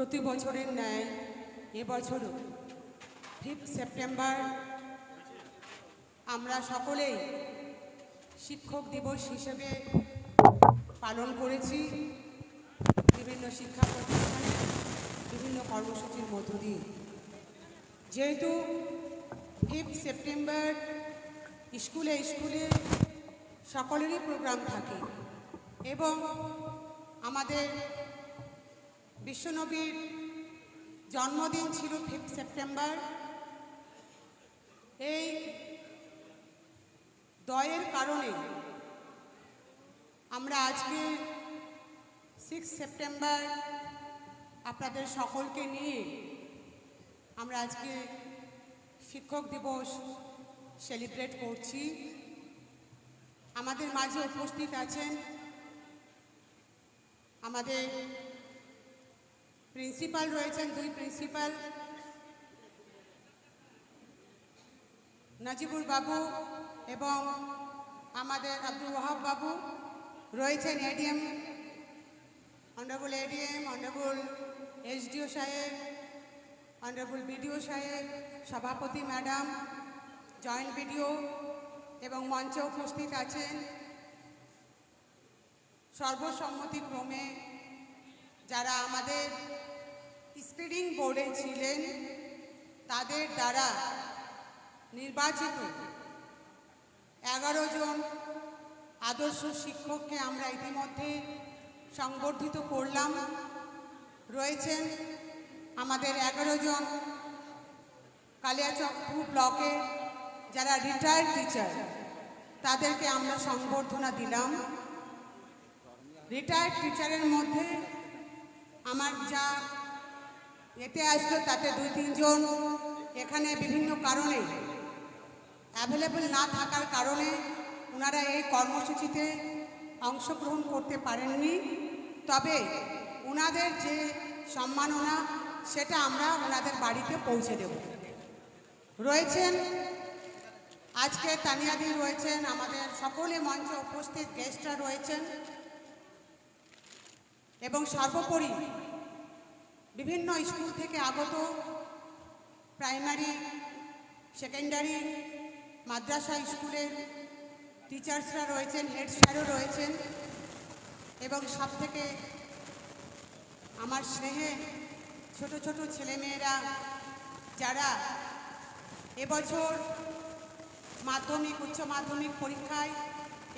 প্রতি বছরের ন্যায় এবছরও 5 সেপ্টেম্বর আমরা সকলেই শিক্ষক দিবস হিসেবে পালন করেছি বিভিন্ন শিক্ষা প্রতিষ্ঠানে বিভিন্ন কর্মসূচির মধ্য দিয়ে। যেহেতু 5 সেপ্টেম্বর স্কুলে স্কুলে সকলেরই প্রোগ্রাম থাকে এবং আমাদের বিশ্বনবীর জন্মদিন ছিল 5 সেপ্টেম্বর। এই দয়ের কারণে আমরা আজকে 6 সেপ্টেম্বর আপনাদের সকলকে নিয়ে আমরা আজকে শিক্ষক দিবস সেলিব্রেট করছি। আমাদের মাঝে উপস্থিত আছেন আমাদের প্রিন্সিপাল রয়েছেন, 2 প্রিন্সিপাল, নাজিবুর বাবু এবং আমাদের আব্দুল ওয়াহাব বাবু রয়েছেন, ADM, honourable ADM, honourable SDO সাহেব, অনারেবল বিডিও সাহেব, সভাপতি ম্যাডাম, জয়েন্ট বিডিও এবং মঞ্চে উপস্থিত আছেন সর্বসম্মতিক্রমে যারা আমাদের স্ক্রিনিং বোর্ডে ছিলেন তাদের দ্বারা নির্বাচিত 11 জন আদর্শ শিক্ষককে আমরা ইতিমধ্যে সংবর্ধিত করলাম। রয়েছেন আমাদের 11 জন কালিয়াচক ব্লকে যারা রিটায়ার্ড টিচার, তাদেরকে আমরা সংবর্ধনা দিলাম। রিটায়ার্ড টিচারের মধ্যে আমার যা এতে আসলো তাতে 2-3 জন এখানে বিভিন্ন কারণে অ্যাভেলেবল না থাকার কারণে ওনারা এই কর্মসূচিতে অংশগ্রহণ করতে পারেননি। তবে ওনাদের যে সম্মাননা সেটা আমরা ওনাদের বাড়িতে পৌঁছে দেব। রয়েছেন আজকে তানিয়াদি রয়েছেন, আমাদের সকলে মঞ্চে উপস্থিত গেস্টরা রয়েছেন এবং সর্বোপরি বিভিন্ন স্কুল থেকে আগত প্রাইমারি, সেকেন্ডারি, মাদ্রাসা স্কুলের টিচার্সরা রয়েছেন, হেড স্যারও রয়েছেন এবং সব থেকে আমার স্নেহে ছোট ছোট ছেলেমেয়েরা যারা এবছর মাধ্যমিক, উচ্চ মাধ্যমিক পরীক্ষায়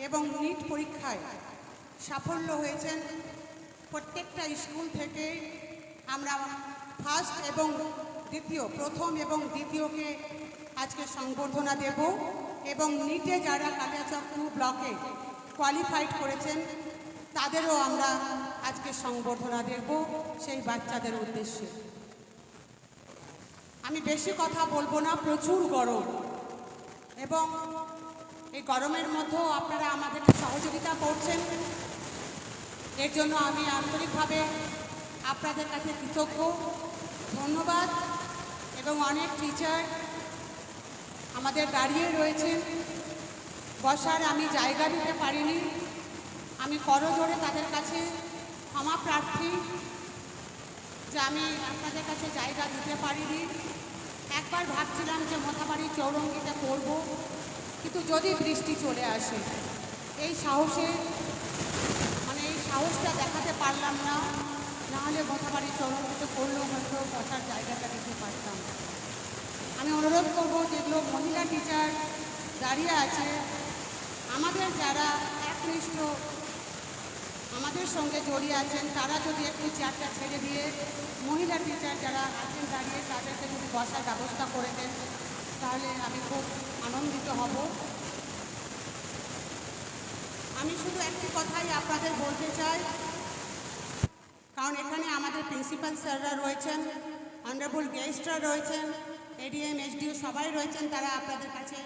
এবং নিট পরীক্ষায় সাফল্য হয়েছেন, প্রত্যেকটা স্কুল থেকে আমরা ফার্স্ট এবং দ্বিতীয়, প্রথম এবং দ্বিতীয়কে আজকে সংবর্ধনা দেব এবং নিটে যারা কালিয়াচক ব্লকে কোয়ালিফাইড করেছেন তাদেরও আমরা আজকে সংবর্ধনা দেব সেই বাচ্চাদের উদ্দেশ্যে। আমি বেশি কথা বলবো না, প্রচুর গরম এবং এই গরমের মধ্যেও আপনারা আমাদেরকে সহযোগিতা করছেন, এর জন্য আমি আন্তরিকভাবে আপনাদের কাছে কৃতজ্ঞ, ধন্যবাদ। এবং অনেক টিচার আমাদের দাঁড়িয়ে রয়েছেন, বসার আমি জায়গা দিতে পারিনি, আমি করজোড়ে তাদের কাছে ক্ষমা প্রার্থী যে আমি আপনাদের কাছে জায়গা দিতে পারিনি। একবার ভাবছিলাম যে মোথাবাড়ি চৌরঙ্গিতে করব, কিন্তু যদি বৃষ্টি চলে আসে এই সাহসটা দেখাতে পারলাম না, নাহলে মোথাবাড়ি চৌরঙ্গিতে করলেও হয়তো বসার জায়গাটা দিতে পারতাম। আমি অনুরোধ করব যেগুলো মহিলা টিচার দাঁড়িয়ে আছে, আমাদের যারা একনিষ্ঠ আমাদের সঙ্গে জড়িয়ে আছেন তারা যদি একটু চেয়ারটা ছেড়ে দিয়ে মহিলা টিচার যারা আছেন দাঁড়িয়ে তাদেরকে যদি বসার ব্যবস্থা করে দেন তাহলে আমি খুব আনন্দিত হব। আমি শুধু একটি কথাই আপনাদের বলতে চাই, কারণ এখানে আমাদের প্রিন্সিপাল স্যাররা রয়েছেন, অনারেবল গেস্টরা রয়েছেন, এডিএম, এসডিও সবাই রয়েছেন, তারা আপনাদের কাছে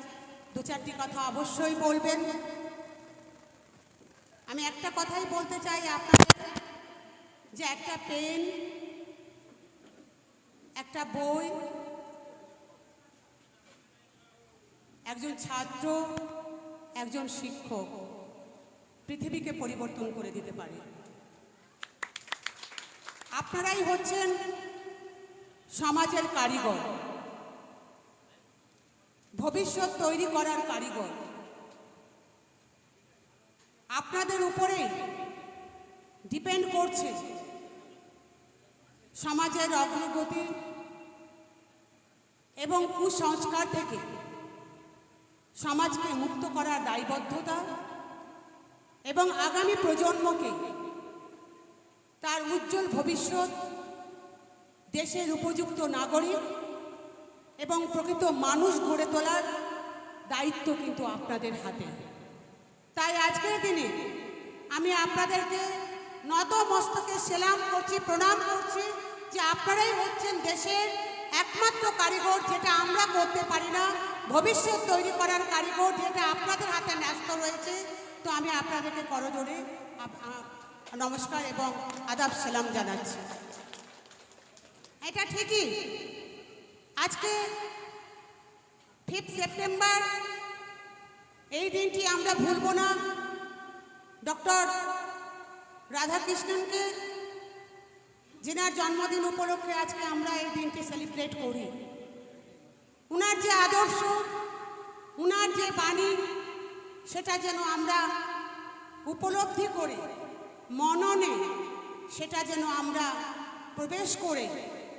2-4টি কথা অবশ্যই বলবেন। আমি একটা কথাই বলতে চাই আপনাদের, যে একটা পেন, একটা বই, একজন ছাত্র, একজন শিক্ষক পৃথিবীকে পরিবর্তন করে দিতে পারে। আপনারাই হচ্ছেন সমাজের কারিগর, ভবিষ্যৎ তৈরি করার কারিগর। আপনাদের উপরেই ডিপেন্ড করছে সমাজের অগ্রগতি এবং কুসংস্কার থেকে সমাজকে মুক্ত করার দায়বদ্ধতা এবং আগামী প্রজন্মকে তার উজ্জ্বল ভবিষ্যৎ, দেশের উপযুক্ত নাগরিক এবং প্রকৃত মানুষ গড়ে তোলার দায়িত্ব কিন্তু আপনাদের হাতে। তাই আজকের দিনে আমি আপনাদেরকে নত মস্তকে সেলাম করছি, প্রণাম করছি যে আপনারাই হচ্ছেন দেশের একমাত্র কারিগর, যেটা আমরা করতে পারি না, ভবিষ্যৎ তৈরি করার কারিগর, যেটা আপনাদের হাতে ন্যস্ত রয়েছে। তো আমি আপনাদেরকে করজোড়ে নমস্কার এবং আদাব সালাম জানাচ্ছি। এটা ঠিকই, আজকে 5 সেপ্টেম্বর, এই দিনটি আমরা ভুলব না। ডক্টর রাধাকৃষ্ণনকে, যিনার জন্মদিন উপলক্ষে আজকে আমরা এই দিনটি সেলিব্রেট করি। উনার যে আদর্শ, উনার যে বাণী, সেটা যেন আমরা উপলব্ধি করে মননে সেটা যেন আমরা প্রবেশ করে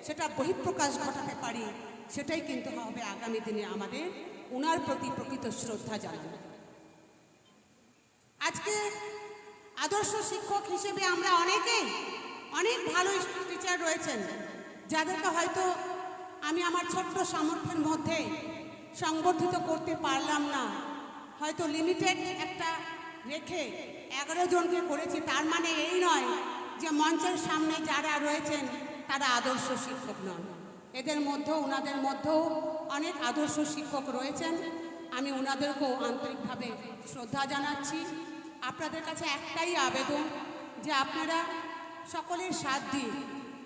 সেটা বহিঃপ্রকাশ ঘটাতে পারি, সেটাই কিন্তু হবে আগামী দিনে আমাদের উনার প্রতি প্রকৃত শ্রদ্ধা জানানো। আজকে আদর্শ শিক্ষক হিসেবে আমরা অনেকেই, অনেক ভালো টিচার রয়েছেন, যাদেরকে হয়তো আমি আমার ছোট্ট সামর্থ্যের মধ্যে সংবর্ধিত করতে পারলাম না। হয়তো লিমিটেড একটা রেখে 11 জনকে করেছি। তার মানে এই নয় যে মঞ্চের সামনে যারা রয়েছেন তারা আদর্শ শিক্ষক নন। এদের মধ্যেও, ওনাদের মধ্যেও অনেক আদর্শ শিক্ষক রয়েছেন। আমি ওনাদেরকেও আন্তরিকভাবে শ্রদ্ধা জানাচ্ছি। আপনাদের কাছে একটাই আবেদন যে আপনারা সকলের সাথ দিয়ে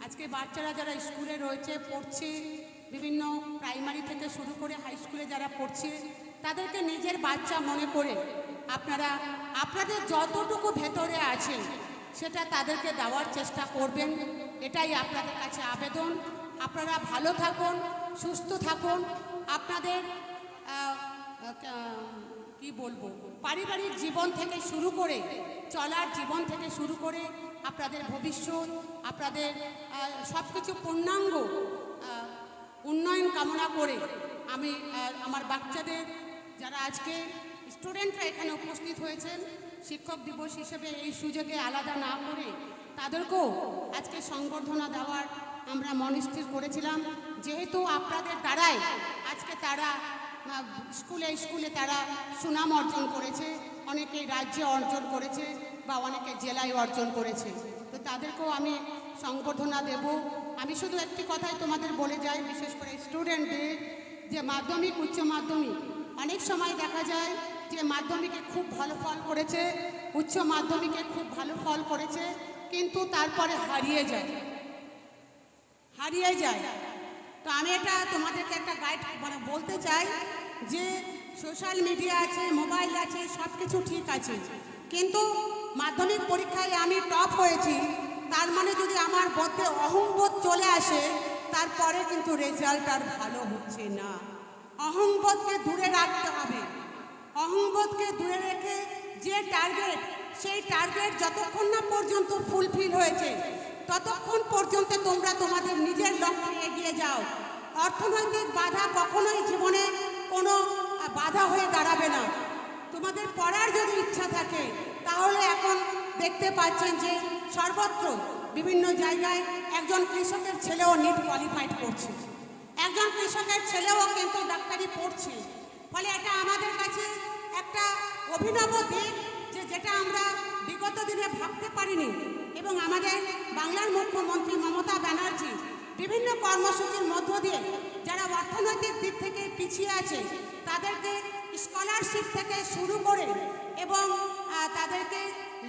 আজকে বাচ্চারা যারা স্কুলে রয়েছে, পড়ছে, বিভিন্ন প্রাইমারি থেকে শুরু করে হাই স্কুলে যারা পড়ছে, তাদেরকে নিজের বাচ্চা মনে করে আপনারা আপনাদের যতটুকু ভেতরে আছে সেটা তাদেরকে দেওয়ার চেষ্টা করবেন। এটাই আপনাদের কাছে আবেদন। আপনারা ভালো থাকুন, সুস্থ থাকুন। আপনাদের কি বলবো, পারিবারিক জীবন থেকে শুরু করে, চলার জীবন থেকে শুরু করে আপনাদের ভবিষ্যৎ, আপনাদের সব কিছু পূর্ণাঙ্গ উন্নয়ন কামনা করে আমি আমার বাচ্চাদের, যারা আজকে স্টুডেন্টরা এখানে উপস্থিত হয়েছেন, শিক্ষক দিবস হিসেবে এই সুযোগে আলাদা না করে তাদেরকেও আজকে সংবর্ধনা দেওয়ার আমরা মনস্থির করেছিলাম। যেহেতু আপনাদের দ্বারাই আজকে তারা স্কুলে স্কুলে তারা সুনাম অর্জন করেছে, অনেকে রাজ্যে অর্জন করেছে বা অনেকে জেলায় অর্জন করেছে, তো তাদেরকেও আমি সংবর্ধনা দেব। আমি শুধু একটি কথাই তোমাদের বলে যাই, বিশেষ করে স্টুডেন্টদের, যে মাধ্যমিক, উচ্চ মাধ্যমিক অনেক সময় দেখা যায় যে মাধ্যমিকে খুব ভালো ফল করেছে, উচ্চ মাধ্যমিকে খুব ভালো ফল করেছে, কিন্তু তারপরে হারিয়ে যায়। তো আমি এটা তোমাদেরকে একটা গাইড বলতে চাই যে সোশ্যাল মিডিয়া আছে, মোবাইল আছে, সব কিছু ঠিক আছে, কিন্তু মাধ্যমিক পরীক্ষায় আমি টপ হয়েছি, তার মানে যদি আমার মধ্যে অহংবোধ চলে আসে, তারপরে কিন্তু রেজাল্ট আর ভালো হচ্ছে না। অহংবোধকে দূরে রাখতে হবে। অহংবোধকে দূরে রেখে যে টার্গেট, সেই টার্গেট যতক্ষণ না পর্যন্ত ফুলফিল হয়েছে ততক্ষণ পর্যন্ত তোমরা তোমাদের নিজের লক্ষ্যে এগিয়ে যাও। অর্থনৈতিক বাধা কখনোই জীবনে কোনো বাধা হয়ে দাঁড়াবে না। তোমাদের পড়ার যদি ইচ্ছা থাকে তাহলে এখন দেখতে পাচ্ছেন যে সর্বত্র বিভিন্ন জায়গায় একজন কৃষকের ছেলেও নিট কোয়ালিফাইড করছে, একজন কৃষকের ছেলেও কিন্তু ডাক্তারি পড়ছে। ফলে এটা আমাদের কাছে একটা অভিনব দিক, যেটা আমরা বিগত দিনে ভাবতে পারিনি। এবং আমাদের বাংলার মুখ্যমন্ত্রী মমতা ব্যানার্জি বিভিন্ন কর্মসূচির মধ্য দিয়ে যারা অর্থনৈতিক দিক থেকে পিছিয়ে আছে তাদেরকে স্কলারশিপ থেকে শুরু করে এবং তাদেরকে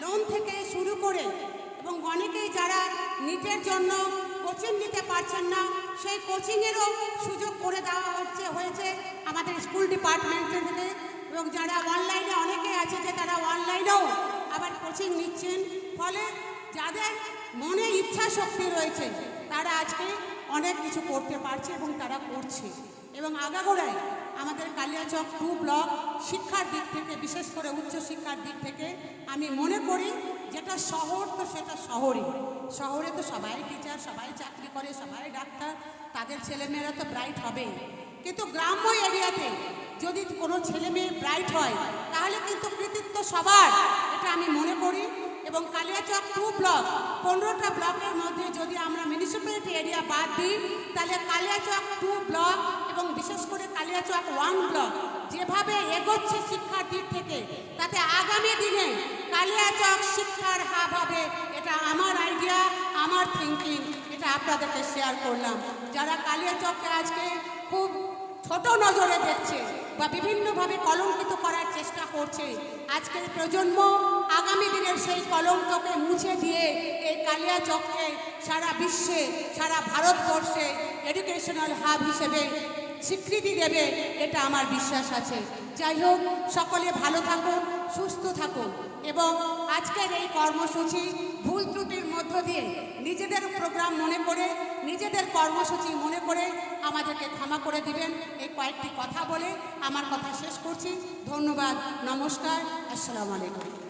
লোন থেকে শুরু করে, এবং অনেকেই যারা নিটের জন্য কোচিং নিতে পারছেন না, সেই কোচিংয়েরও সুযোগ করে দেওয়া হয়েছে আমাদের স্কুল ডিপার্টমেন্ট থেকে। এবং যারা অনলাইনে, অনেকে আছে যে তারা অনলাইনেও আবার কোচিং নিচ্ছেন। ফলে যাদের মনে ইচ্ছা শক্তি রয়েছে তারা আজকে অনেক কিছু করতে পারছে এবং তারা করছে। এবং আগাগোড়ায় আমাদের কালিয়াচক 2 ব্লক শিক্ষার দিক থেকে, বিশেষ করে উচ্চশিক্ষার দিক থেকে আমি মনে করি যেটা শহর তো সেটা শহরে তো সবাই টিচার, সবাই চাকরি করে, সবাই ডাক্তার, তাদের ছেলেমেয়েরা তো ব্রাইট হবেই। কিন্তু গ্রাম্য এরিয়াতে যদি কোনো ছেলে মেয়ে ব্রাইট হয় তাহলে কিন্তু কৃতিত্ব সবার, এটা আমি মনে করি। এবং কালিয়াচক 2 ব্লক 15টা ব্লকের মধ্যে যদি আমরা মিউনিসিপ্যালিটি এরিয়া বাদ দিই তাহলে কালিয়াচক 2 ব্লক এবং বিশেষ করে কালিয়াচক 1 ব্লক যেভাবে এগোচ্ছে শিক্ষার দিক থেকে, তাতে আগামী দিনে কালিয়াচক শিক্ষার হাব হবে। এটা আমার আইডিয়া, আমার থিঙ্কিং, এটা আপনাদেরকে শেয়ার করলাম। যারা কালিয়াচককে আজকে খুব ছোট নজরে দেখছে বা বিভিন্নভাবে কলঙ্কিত করার চেষ্টা করছে, আজকের প্রজন্ম আগামী দিনের সেই কলঙ্ককে মুছে দিয়ে এই কালিয়াচককে সারা বিশ্বে, সারা ভারতবর্ষে এডুকেশনাল হাব হিসেবে স্বীকৃতি দেবে, এটা আমার বিশ্বাস আছে। যাই হোক, সকলে ভালো থাকুন, সুস্থ থাকুন এবং আজকের এই কর্মসূচি ভুল ত্রুটির মধ্য দিয়ে নিজেদের প্রোগ্রাম মনে করে, নিজেদের কর্মসূচি মনে করে আমাদেরকে ক্ষমা করে দিবেন। এই কয়েকটি কথা বলে আমার কথা শেষ করছি। ধন্যবাদ, নমস্কার, আসসালামু আলাইকুম।